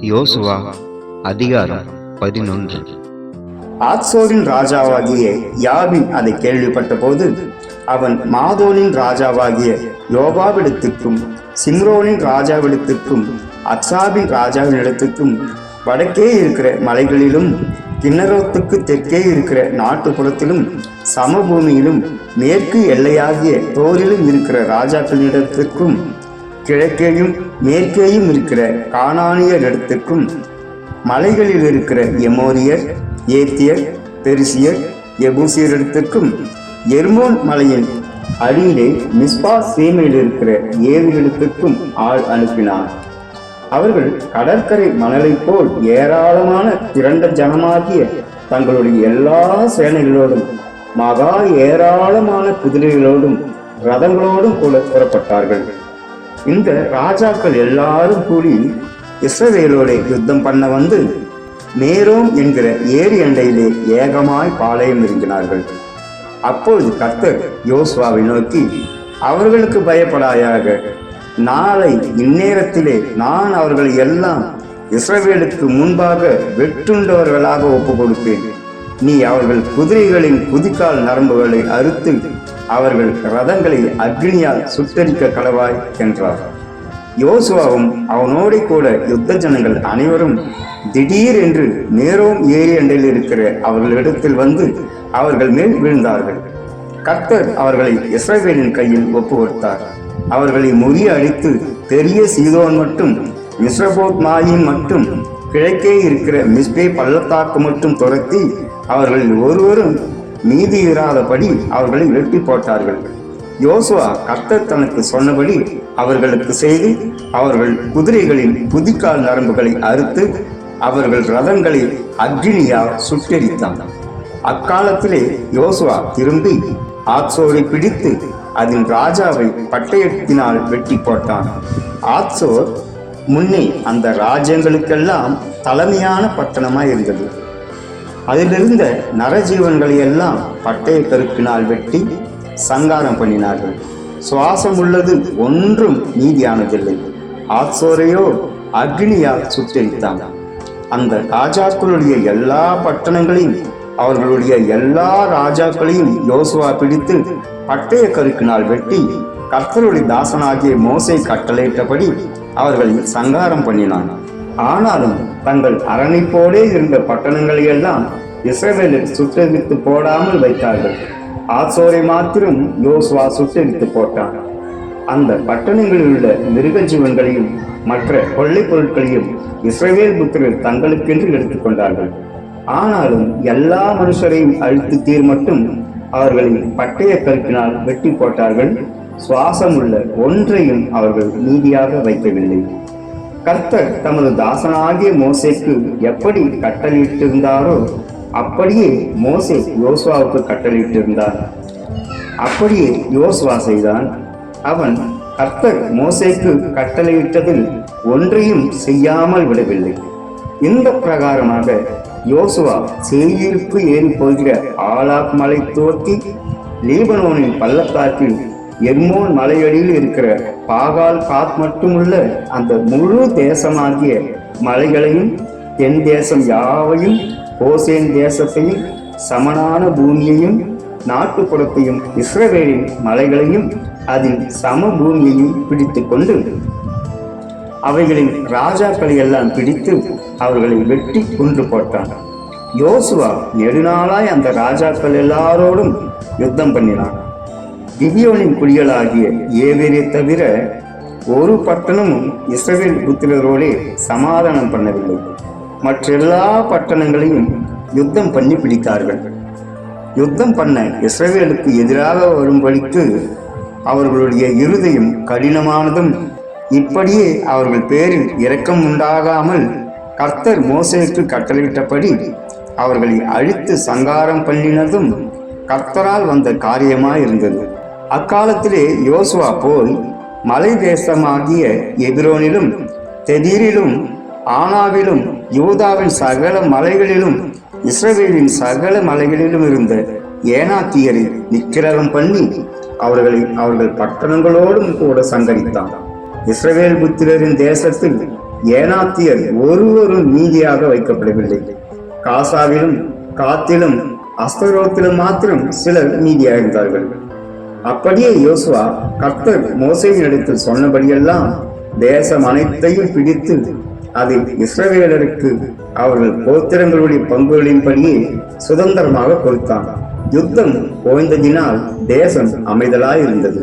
யோசுவா அதிகாரம் 11. ஆத்சோரின் ராஜாவாகிய யாபின் அதை கேள்விப்பட்ட போது அவன் மாதோனின் ராஜாவாகிய யோபாவிடத்துக்கும் சிம்ரோனின் ராஜாவிடத்துக்கும் அக்சாபின் ராஜாவினிடத்துக்கும் வடக்கே இருக்கிற மலைகளிலும் கிண்ணரோத்துக்கு தெற்கே இருக்கிற நாட்டுப்புறத்திலும் சமபூமியிலும் மேற்கு எல்லையாகிய தோரிலும் இருக்கிற ராஜாக்களிடத்திற்கும் கிழக்கேயும் மேற்கேயும் இருக்கிற கானானியரிடத்திற்கும் மலைகளில் இருக்கிற எமோரியர், ஏத்தியர், பெரிசியர், எபூசியரிடத்திற்கும் எர்மோன் மலையின் அடியிலே மிஸ்பா சீமையில் இருக்கிற ஏவிகளிடத்திற்கும் ஆள் அனுப்பினார். அவர்கள் கடற்கரை மணலைப் போல் ஏராளமான திரண்ட ஜனமாகிய தங்களுடைய எல்லா சேனைகளோடும் மகா ஏராளமான குதிரைகளோடும் ரதங்களோடும் கூட புறப்பட்டார்கள். இந்த ராஜாக்கள் எல்லாரும் கூடி இஸ்ரவேலோட யுத்தம் பண்ண வந்து மேரோம் என்கிற ஏரி அண்டையிலே ஏகமாய் பாளையம் இறங்கினார்கள். அப்பொழுது கர்த்தர் யோசுவாவை நோக்கி, அவர்களுக்கு பயப்படாயாக, நாளை இந்நேரத்திலே நான் அவர்களை எல்லாம் இஸ்ரவேலுக்கு முன்பாக வெட்டுண்டவர்களாக ஒப்பு கொடுப்பேன். நீ அவர்கள் குதிரைகளின் குதிக்கால் நரம்புகளை அறுத்து அவர்கள் ரதங்களை அக்னியால் சுட்டரிக்க கடவாய் என்றார். யோசுவாவும் அவனோடு கூட யுத்த ஜனங்கள் அனைவரும் திடீர் என்று மேரோம் ஏரி அண்டையில் இருக்கிற அவர்களிடத்தில் வந்து அவர்கள் மேல் விழுந்தார்கள். கர்த்தர் அவர்களை இஸ்ரவேலின் கையில் ஒப்பு கொடுத்தார். அவர்களை முறிய அடித்து பெரிய சீதோன் மட்டும் மிஸ்ரபோத் மாயின் மட்டும் கிழக்கே இருக்கிற மிஸ்பே பள்ளத்தாக்கு மட்டும் துரத்தி அவர்களில் ஒருவரும் மீதி இராதபடி அவர்களை வெட்டி போட்டார்கள். யோசுவா கர்த்தர் தனக்கு சொன்னபடி அவர்களுக்கு செய்து அவர்கள் குதிரைகளின் குதிக்கால் நரம்புகளை அறுத்து அவர்கள் ரதங்களை அக்னியால் சுட்டெரித்தான். அக்காலத்திலே யோசுவா திரும்பி ஆத்சோரை பிடித்து அதன் ராஜாவை பட்டயத்தினால் வெட்டி போட்டான். ஆத்சோர் முன்னே அந்த ராஜ்யங்களுக்கெல்லாம் தலைமையான பட்டணமாய் இருந்தது. அதிலிருந்த நரஜீவன்களை எல்லாம் பட்டய கருக்கினால் வெட்டி சங்காரம் பண்ணினார்கள். சுவாசம் உள்ளது ஒன்றும் நீதியானதில்லை. ஆத்சோரையோ அக்னியால் சுட்டெரித்தான். அந்த ராஜாக்களுடைய எல்லா பட்டணங்களையும் அவர்களுடைய எல்லா ராஜாக்களையும் யோசுவா பிடித்து பட்டய கருக்கினால் வெட்டி கர்த்தருடைய தாசனாகிய மோசே கட்டளையிட்டபடி அவர்களை சங்காரம் பண்ணினான். ஆனாலும் தங்கள் அரணிப்போடே இருந்த பட்டணங்களை எல்லாம் இஸ்ரவேலில் சுட்டெரித்து போடாமல் வைத்தார்கள். ஆத்சோரை மாத்திரம் யோசுவா சுட்டெரித்து போட்டான். அந்த பட்டணங்களில் உள்ள மிருக ஜீவன்களையும் மற்ற கொள்ளை பொருட்களையும் இஸ்ரவேல் புத்திரர் தங்களுக்கென்று எடுத்துக்கொண்டார்கள். ஆனாலும் எல்லா மனுஷரையும் அழித்து தீர் மட்டும் அவர்களை பட்டய கருக்கினால் வெட்டி போட்டார்கள். சுவாசம் உள்ள ஒன்றையும் அவர்கள் நீதியாக வைக்கவில்லை. கர்த்தர் தமது தாசனாகிய மோசேக்கு எப்படி கட்டளையிட்டிருந்தாரோ அப்படியே மோசே யோசுவாவுக்கு கட்டளையிட்டிருந்தார். அப்படியே யோசுவா செய்தான். அவன் கர்த்தர் மோசேக்கு கட்டளையிட்டதில் ஒன்றையும் செய்யாமல் விடவில்லை. இந்த பிரகாரமாக யோசுவா சேயீருக்கு ஏறி போகிற ஆலாக் மலை துவக்கி லீபனோனின் பள்ளத்தாக்கில் எர்மோன் மலையடியில் இருக்கிற பாகால் காத் மட்டுமுள்ள அந்த முழு தேசமாகிய மலைகளையும் தென் தேசம் யாவையும் கோசேன் தேசத்தையும் சமனான பூமியையும் நாட்டுப்புறத்தையும் இஸ்ரவேலின் மலைகளையும் அதன் சம பூமியையும் பிடித்து கொண்டு அவைகளின் ராஜாக்களை எல்லாம் பிடித்து அவர்களை வெட்டி கொன்று போட்டான். யோசுவா நெடுநாளாய் அந்த ராஜாக்கள் எல்லாரோடும் யுத்தம் பண்ணினான். கிபியோனின் குடிகளாகிய ஏவேரை தவிர ஒரு பட்டணமும் இஸ்ரவேல் புத்திரரோடே சமாதானம் பண்ணவில்லை. மற்றெல்லா பட்டணங்களையும் யுத்தம் பண்ணி பிடித்தார்கள். யுத்தம் பண்ண இஸ்ரவேலுக்கு எதிராக வரும்படிக்கு அவர்களுடைய இருதயம் கடினமானதும் இப்படியே அவர்கள் பேரில் இரக்கம் உண்டாகாமல் கர்த்தர் மோசேக்கு கட்டளையிட்டபடி அவர்களை அழித்து சங்காரம் பண்ணினதும் கர்த்தரால் வந்த காரியமாயிருந்தது. அக்காலத்திலே யோசுவா போய் மலை தேசமாகிய எபிரோனிலும் தெதீரிலும் ஆனாவிலும் யூதாவின் சகல மலைகளிலும் இஸ்ரவேலின் சகல மலைகளிலும் இருந்த ஏனாத்தியரை நிக்கிரகம் பண்ணி அவர்கள் பட்டணங்களோடும் கூட சங்கரித்தான். இஸ்ரவேல் புத்திரரின் தேசத்தில் ஏனாத்தியர் ஒருவரும் மீதியாக வைக்கப்படவில்லை. காசாவிலும் காத்திலும் அஸ்தரோத்திலும் மாத்திரம் சிலர் மீதியாக இருந்தார்கள். அப்படியே யோசுவா கர்த்தர் மோசேயின் இடத்தில் சொன்னபடியெல்லாம் தேசம் அனைத்தையும் பிடித்து அதில் இஸ்ரவேலருக்கு அவர்கள் கோத்திரங்களுடைய பங்குகளின்படியே சுதந்திரமாக கொடுத்தான். யுத்தம் ஓய்ந்ததினால் தேசம் அமைதலாயிருந்தது.